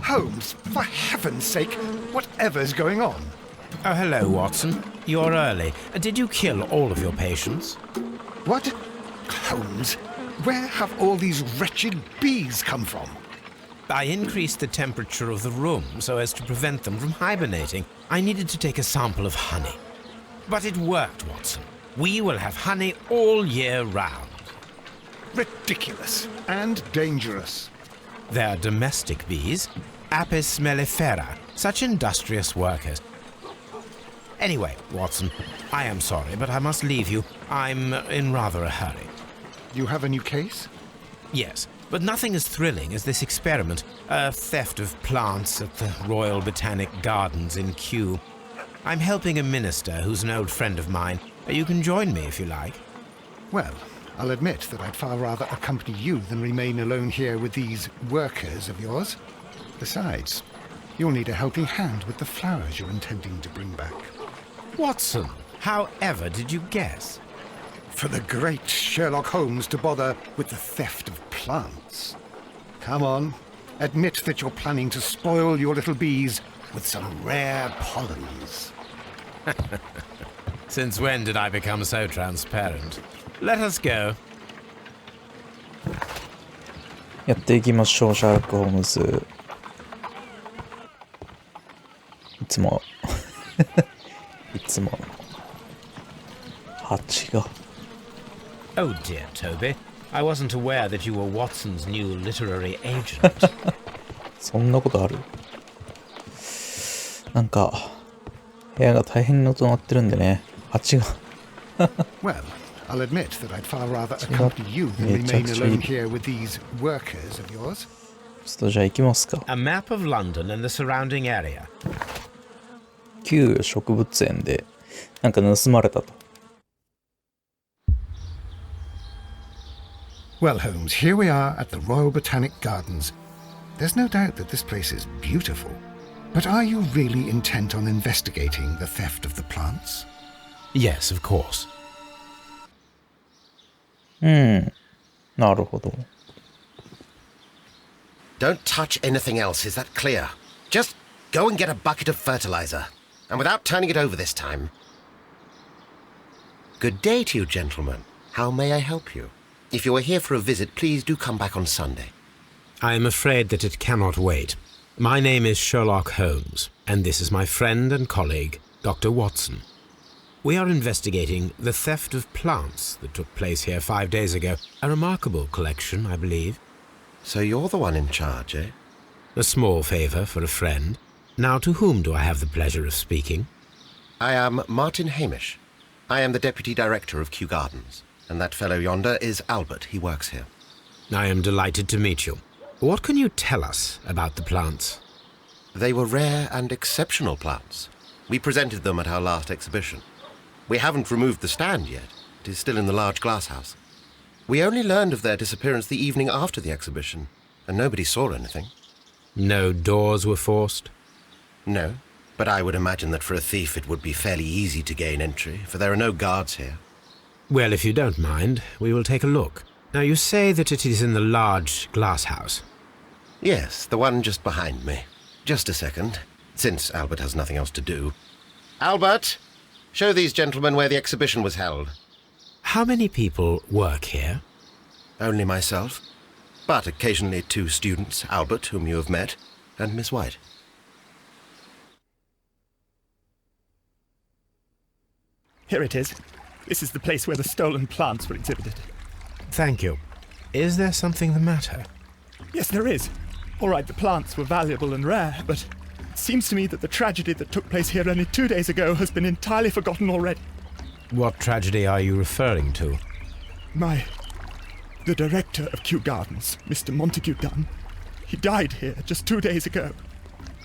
Holmes, for heaven's sake, whatever's going on? Oh, hello, Watson. You're early. Did you kill all of your patients? What? Holmes, where have all these wretched bees come from? I increased the temperature of the room so as to prevent them from hibernating. I needed to take a sample of honey. But it worked, Watson. We will have honey all year round. Ridiculous and dangerous. They're domestic bees, Apis mellifera, such industrious workers. Anyway, Watson, I am sorry, but I must leave you. I'm in rather a hurry. You have a new case? Yes, but nothing as thrilling as this experiment, a theft of plants at the Royal Botanic Gardens in Kew. I'm helping a minister who's an old friend of mine. You can join me if you like. Well, I'll admit that I'd far rather accompany you than remain alone here with these workers of yours. Besides, you'll need a helping hand with the flowers you're intending to bring back. Watson, however did you guess? For the great Sherlock Holmes to bother with the theft of plants. Come on, admit that you're planning to spoil your little bees with some rare pollens. Since when did I become so transparent? Let us go. やっていきましょう、シャーロック・ホームズ。いつも蜂が。Oh dear, Toby. I wasn't aware that you were Watson's new literary agent. そんなことある？なんか部屋が大変に音鳴ってるんでね、蜂が。Well, I'll admit that I'd far rather accompany you than remain alone here with these workers of yours. ちょっとじゃあ行きますか。A map of London and the surrounding area. 旧植物園でなんか盗まれたと。Well, Holmes, here we are at the Royal Botanic Gardens. There's no doubt that this place is beautiful. But are you really intent on investigating the theft of the plants? Yes, of course. なるほど。Don't touch anything else, is that clear? Just go and get a bucket of fertilizer. And without turning it over this time. Good day to you, gentlemen. How may I help you? If you are here for a visit, please do come back on Sunday. I am afraid that it cannot wait. My name is Sherlock Holmes, and this is my friend and colleague, Dr. Watson. We are investigating the theft of plants that took place here 5 days ago. A remarkable collection, I believe. So you're the one in charge, eh? A small favour for a friend. Now, to whom do I have the pleasure of speaking? I am Martin Hamish. I am the Deputy Director of Kew Gardens. And that fellow yonder is Albert. He works here. I am delighted to meet you. What can you tell us about the plants? They were rare and exceptional plants. We presented them at our last exhibition. We haven't removed the stand yet. It is still in the large glass house. We only learned of their disappearance the evening after the exhibition, and nobody saw anything. No doors were forced? No, but I would imagine that for a thief it would be fairly easy to gain entry, for there are no guards here. Well, if you don't mind, we will take a look. Now, you say that it is in the large glass house. Yes, the one just behind me. Just a second, since Albert has nothing else to do. Albert, show these gentlemen where the exhibition was held. How many people work here? Only myself, but occasionally 2 students, Albert, whom you have met, and Miss White. Here it is. This is the place where the stolen plants were exhibited. Thank you. Is there something the matter? Yes, there is. All right, the plants were valuable and rare, but it seems to me that the tragedy that took place here only 2 days ago has been entirely forgotten already. What tragedy are you referring to? The director of Kew Gardens, Mr. Montague Dunn, he died here just 2 days ago.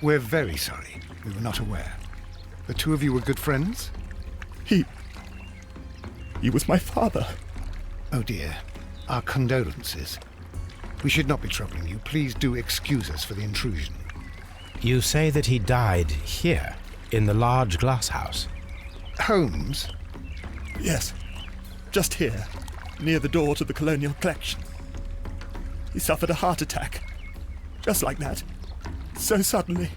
We're very sorry. We were not aware. The two of you were good friends? He was my father. Oh dear. Our condolences. We should not be troubling you. Please do excuse us for the intrusion. You say that he died here, in the large glass house? Holmes? Yes, just here, near the door to the colonial collection. he suffered a heart attack. Just like that. So suddenly.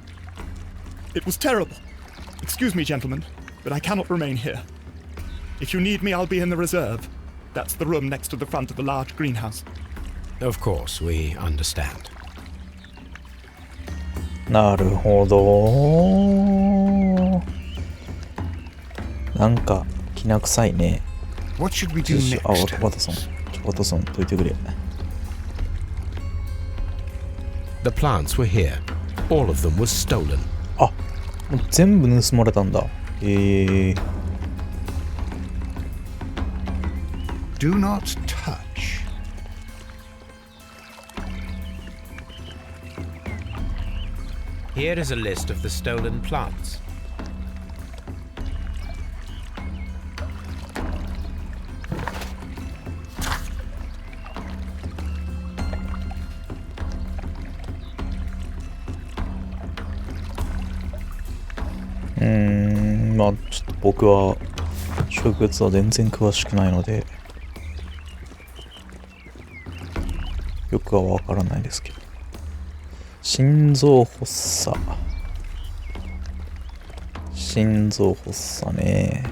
It was terrible. Excuse me, gentlemen, but I cannot remain here. If you need me, I'll be in the reserve. That's the room next to the front of the large greenhouse. Of course, we understand. なるほど。なんか、きな臭いね。 What should we do あ、 next? ワトソン。ワトソン、どいてくれ。The plants were here. All of them was stolen. あ、もう全部盗まれたんだ。Do not touch. Here is a list of the stolen plants. .まあちょっと僕は植物は全然詳しくないのでよくはわからないですけど、心臓発作ね。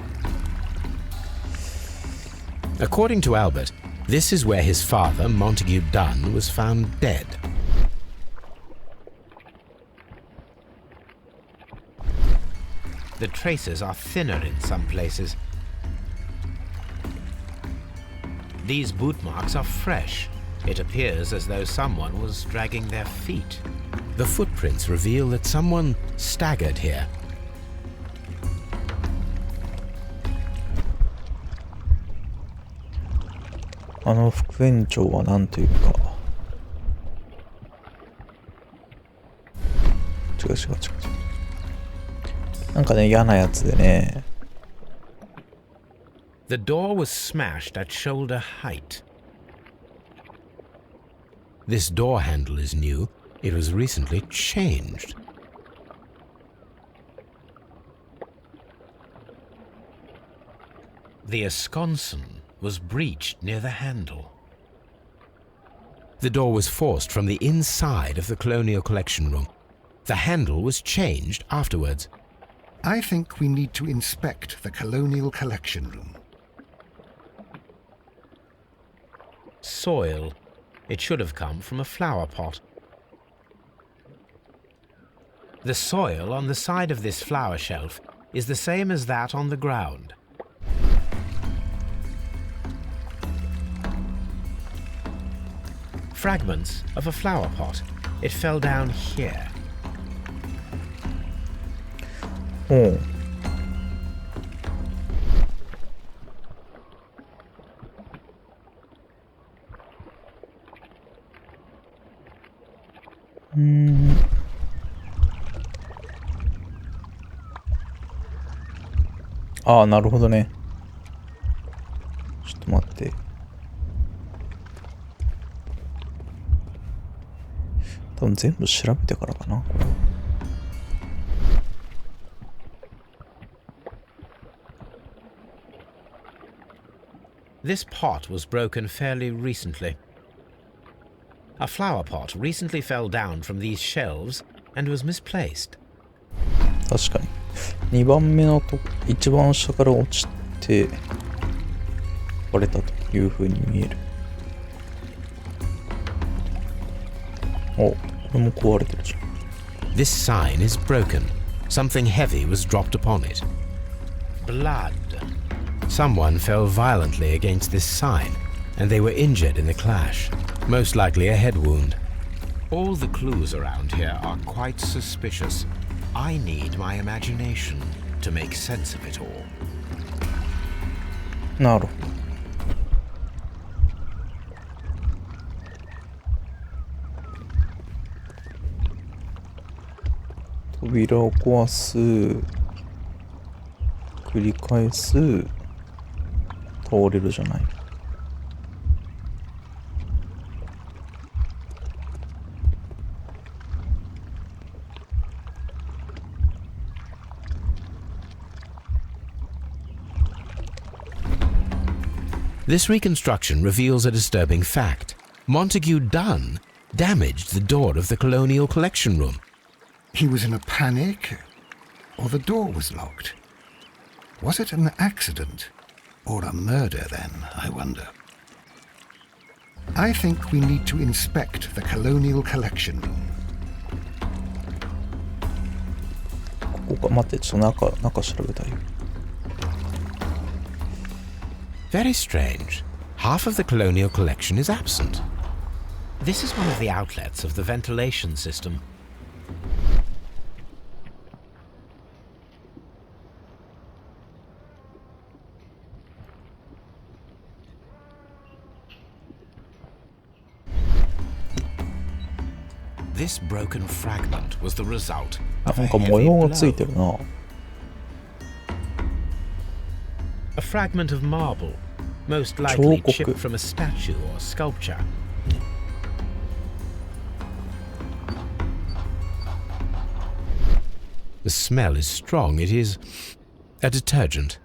According to Albert, this is where his father, Montague Dunn, was found dead. The traces are thinner in some places. These boot marks are fresh. It appears as though someone was dragging their feet. The footprints reveal that someone staggered here. あの副園長はなんというか違うなんかね嫌なやつでね。 The door was smashed at shoulder height. This door handle is new. It was recently changed. The esconson was breached near the handle. The door was forced from the inside of the Colonial Collection Room. The handle was changed afterwards. I think we need to inspect the Colonial Collection Room. Soil. It should have come from a flower pot. The soil on the side of this flower shelf is the same as that on the ground. Fragments of a flower pot. It fell down here. おう。ああ、なるほどね。ちょっと待って。多分全部調べてからかな。This pot was broken fairly recently. A flower pot recently fell down from these shelves and was misplaced. 確かに。2番目のと一番下から落ちて割れたという風に見える。お、これも壊れてるじゃん。This sign is broken. Something heavy was dropped upon it. Blood. Someone fell violently against this sign, and they were injured in the clash. Most likely a head wound. All the clues around here are quite suspicious. I need my imagination to make sense of it all. なるほど。扉を壊す、繰り返す、倒れるじゃない。This reconstruction reveals a disturbing fact. Montague Dunn damaged the door of the Colonial Collection Room. He was in a panic, or the door was locked. Was it an accident, or a murder then, I wonder? I think we need to inspect the Colonial Collection Room. ここか、待って、ちょっと中調べたいよ。Very strange. Half of the colonial collection is absent. This is one of the outlets of the ventilation system. This broken fragment was the result な of a んか模 heavy 様がつい blow. てるな。A fragment of marble, most likely 彫刻。 chipped from a statue or sculpture. The smell is strong. It is a detergent.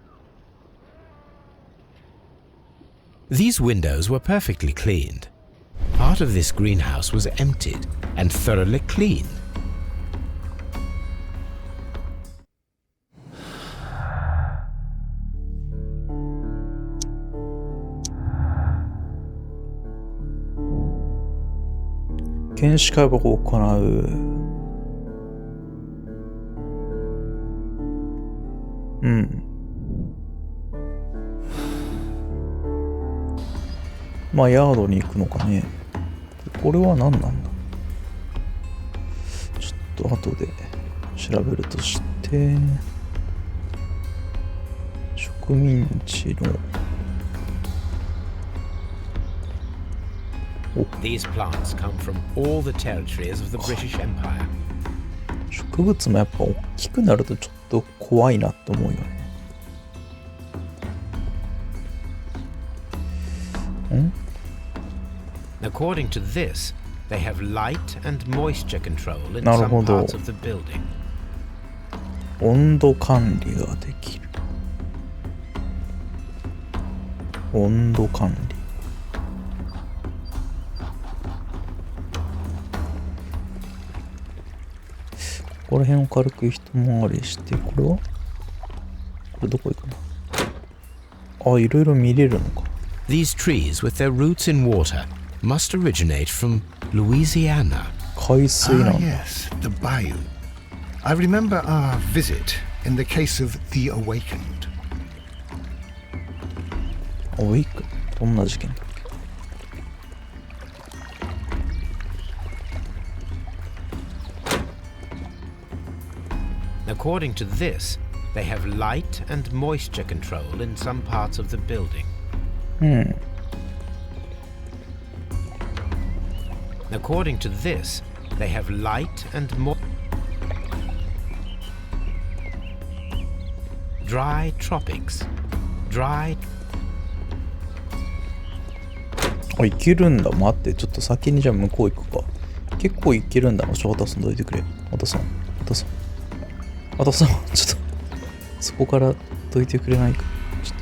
These windows were perfectly cleaned. Part of this greenhouse was emptied and thoroughly cleaned. "検視解剖を行う。うん。まあヤードに行くのかね。これは何なんだ。ちょっと後で調べるとして、植民地の These plants come from all the territories of the British Empire. 植物もやっぱ大きくなるとちょっと怖いなって思うよね。According to this, they have light and moisture control in なる some ほど。 parts of the building. 温度管理ができる。温度管理。ここら辺を軽く一回りして、これはこれどこ行くの？あ、いろいろ見れるのか。These trees, with their roots in water, must originate from Louisiana. 海水なんだ。 yes, the bayou. I remember our visit in the case of The Awakened. アウェイク。どんな事件だっけ？ According to this, they have light and moisture control in some parts of the building. According to this, they have light and dry tropics. Dry. あ、行けるんだ。待って、ちょっと先にじゃあ向こう行くか。結構行けるんだな。渡さんどいてくれ。渡さん。ちょっと、そこからどいてくれないか。ちょっ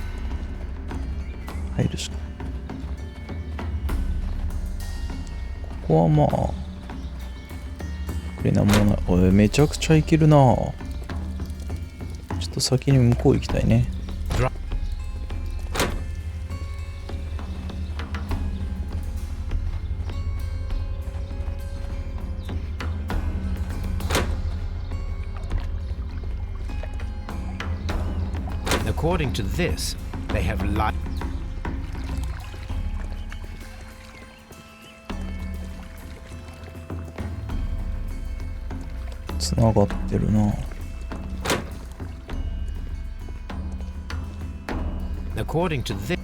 と、入るしか。ここはまあ、これなんもない。おい、めちゃくちゃ行けるな。ちょっと先に向こう行きたいね。According to this, they have light. つながってるな。According to this,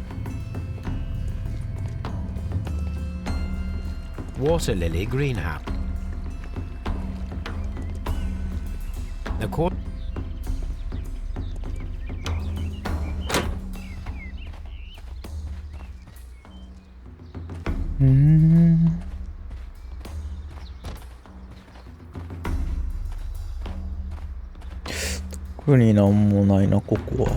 water lily greenhouse. According. 特になんもないな、ここは。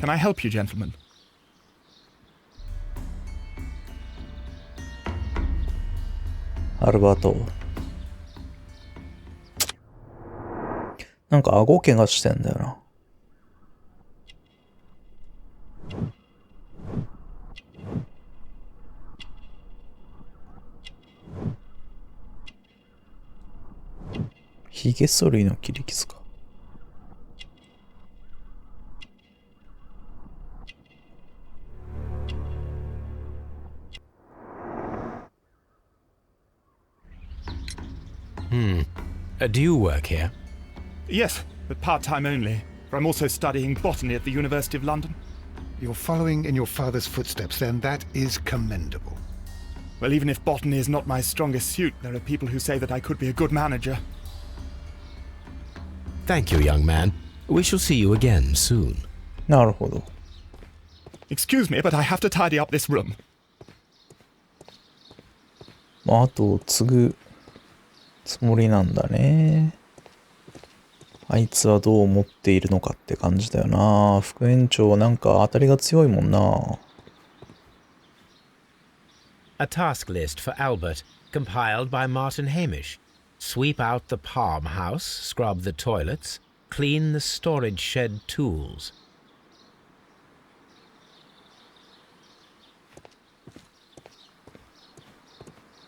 Can I help you, gentlemen? アルバート。なんか顎怪我してんだよな。ヒゲ剃りの切り傷か。Do you work here? Yes, but part-time only. For I'm also studying botany at the University of London. You're following in your father's footsteps, then. That is commendable. Well, even if botany is not my strongest suit, there are people who say that I could be a good manager. Thank you, young man. We shall see you again soon. なるほど。Excuse me, but I have to tidy up this room. まあ、あとを継ぐつもりなんだね。あいつはどう思っているのかって感じだよな。副園長なんか当たりが強いもんな。A task list for Albert, compiled by Martin Hamish. Sweep out the palm house, scrub the toilets, clean the storage shed tools.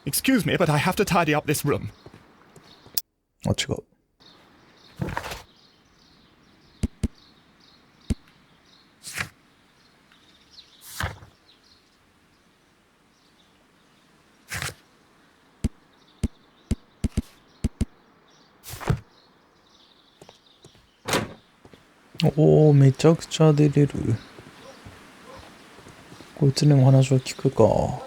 Excuse me, but I have to tidy up this room. あ、違う。おー、めちゃくちゃ出れる。こいつにも話を聞くか。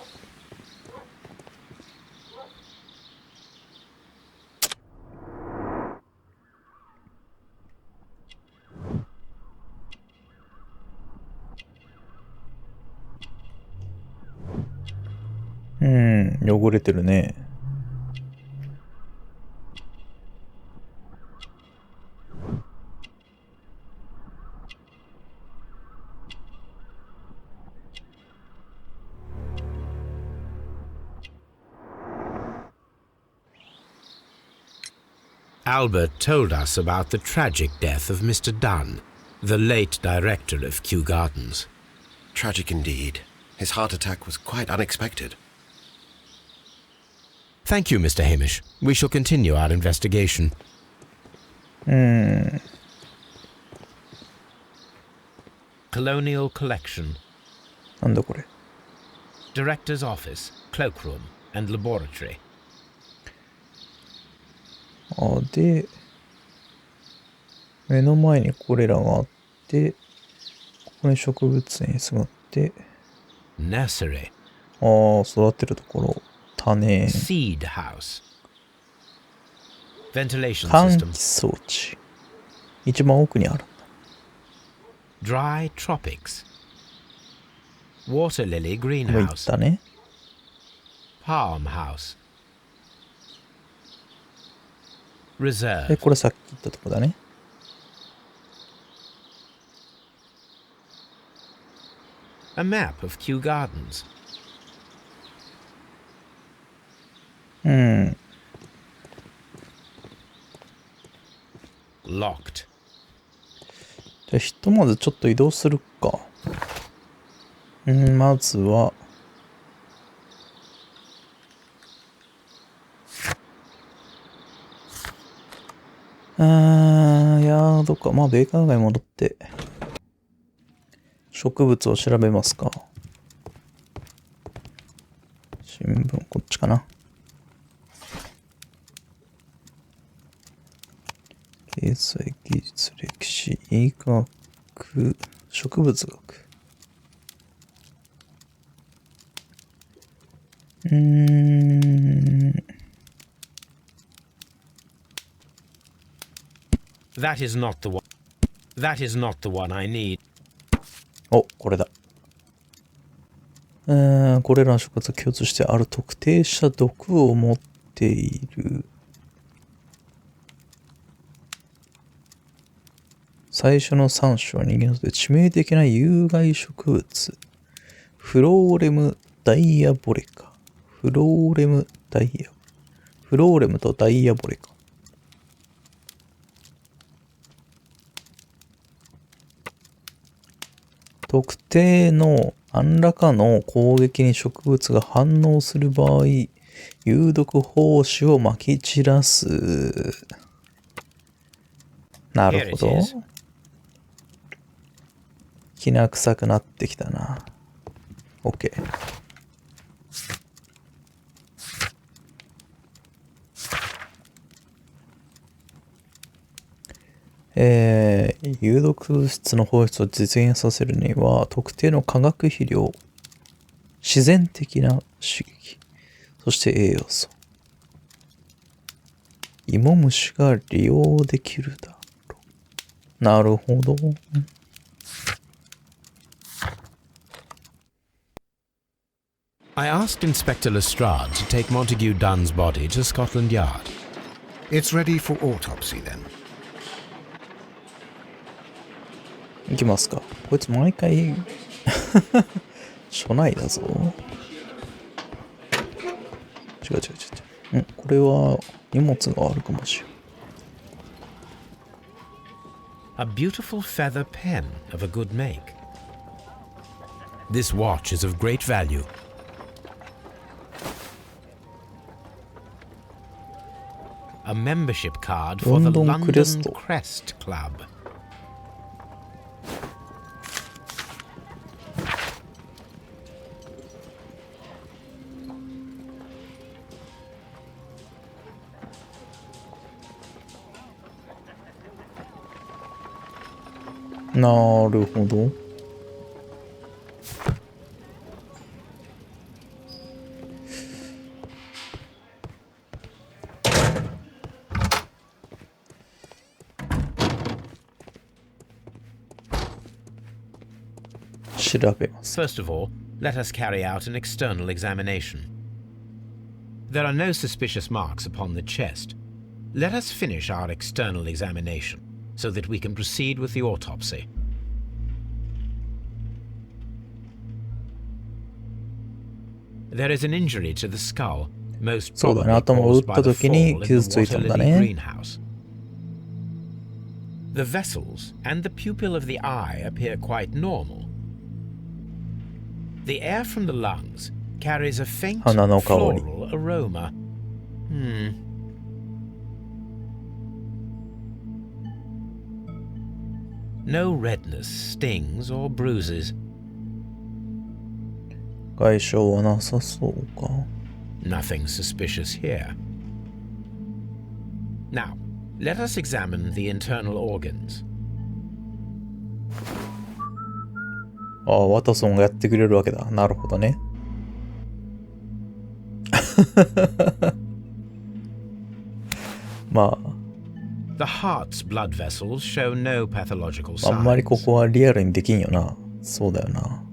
汚れてるね。Albert told us about the tragic death of Mr. Dunn, the late director of Kew Gardens. Tragic indeed. His heart attack was quite unexpected. Thank you, Mr. Hamish. We shall continue our investigation. Colonial Collection. なんだこれ。Director's Office, Cloakroom, and Laboratory. あ、で、目の前にこれらがあって、ここに植物園があって、Nursery. ああ、育てるところ、種、 Seed House. Ventilation 換 System. 気装置。一番奥にある。Dry Tropics. Water Lily もう行っ Greenhouse. たね。Palm House. で、 Reserve. これさっき言ったとこだね。A map of Kew Gardens. Locked. じゃあ、ひとまずちょっと移動するか。まずは、ヤードか。まあ、米艦街戻って、植物を調べますか。新聞、こっちかな。経済、技術、歴史、医学、植物学。That is not the one. That is not the one I need. お、これだ。これらの植物は共通してある特定した毒を持っている。最初の3種は人間にとって致命的な有害植物。フローレムダイアボレカ。フローレムとダイアボレカ。特定の何らかの攻撃に植物が反応する場合、有毒胞子を撒き散らす。なるほど。きな臭くなってきたな。OK。有毒物質の放出を実現させるには、特定の化学肥料、自然的な刺激、そして栄養素。芋虫が利用できるだろう。なるほど。I asked Inspector Lestrade to take Montague Dunn's body to Scotland Yard. It's ready for autopsy then. いきますか。こいつ毎回初内だぞ。違う。これは荷物があるかもしれん。A beautiful feather pen of a good make. This watch is of great value. A membership card for the London London Crest. Crest Club. なるほど。調べます。 First of all, let us carry out an external examination. There are no suspicious marks upon the chest. Let us finish our external examination so that we can proceed with the autopsy. There is an injury to the skull, most probably caused by the fall in the water lily greenhouse. The vessels and the pupil of the eye appear quite normal. The air from the lungs carries a faint floral aroma. No redness, stings, or bruises. 外傷はなさそうか。 Nothing suspicious here. Now, let us examine the internal organs. ああ、ワトソンがやってくれるわけだ。なるほどね。まあ。 The heart's blood vessels show no pathological signs. あんまりここはリアルにできんよな。そうだよな。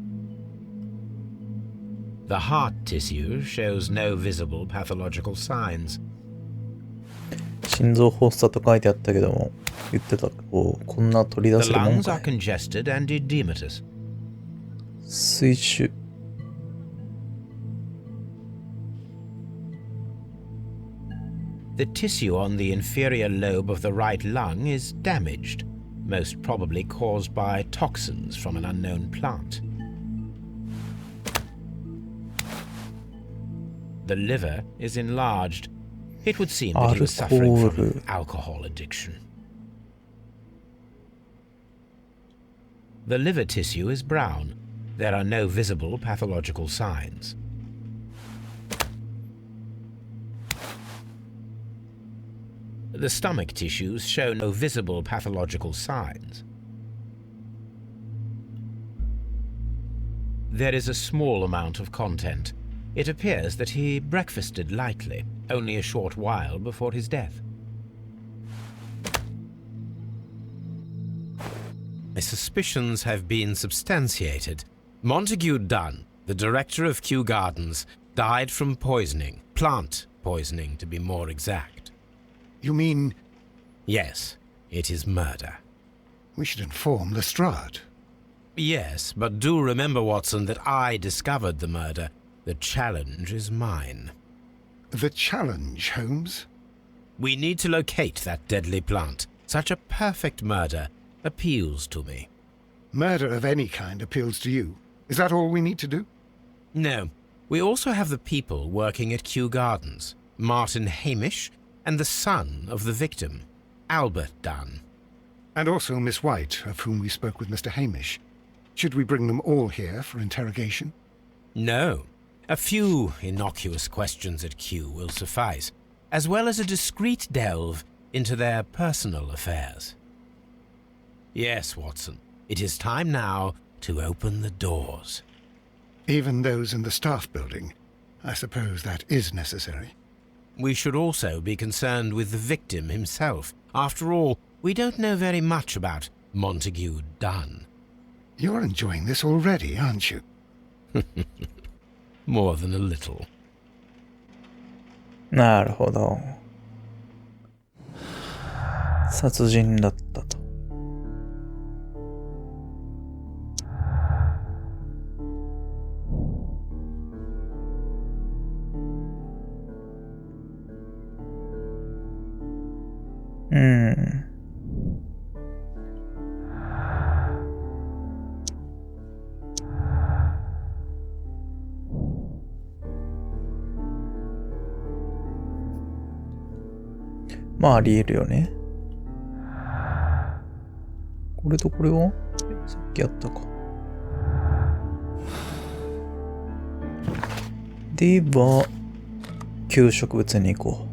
The heart tissue shows no visible pathological signs. 心臓発作と書いてあったけども、言ってたこんな取り出 The せるもん lungs か are い。 congested and edematous. 水腫。 The tissue on the inferior lobe of the right lung is damaged, most probably caused by toxins from an unknown plant. The liver is enlarged. It would seem that he was suffering from an alcohol addiction. The liver tissue is brown. There are no visible pathological signs. The stomach tissues show no visible pathological signs. There is a small amount of content. It appears that he breakfasted lightly, only a short while before his death. My suspicions have been substantiated. Montague Dunn, the director of Kew Gardens, died from poisoning, plant poisoning to be more exact. You mean... Yes, it is murder. We should inform Lestrade. Yes, but do remember, Watson, that I discovered the murder. The challenge is mine. The challenge, Holmes? We need to locate that deadly plant. Such a perfect murder appeals to me. Murder of any kind appeals to you. Is that all we need to do? No. We also have the people working at Kew Gardens. Martin Hamish and the son of the victim, Albert Dunn. And also Miss White, of whom we spoke with Mr. Hamish. Should we bring them all here for interrogation? No. A few innocuous questions at Kew will suffice, as well as a discreet delve into their personal affairs. Yes, Watson, it is time now to open the doors. Even those in the staff building? I suppose that is necessary. We should also be concerned with the victim himself. After all, we don't know very much about Montague Dunn. You're enjoying this already, aren't you? More than a little. なるほど。殺人だったと。まああり得るよね。これとこれはさっきやったか。では、給食物に行こ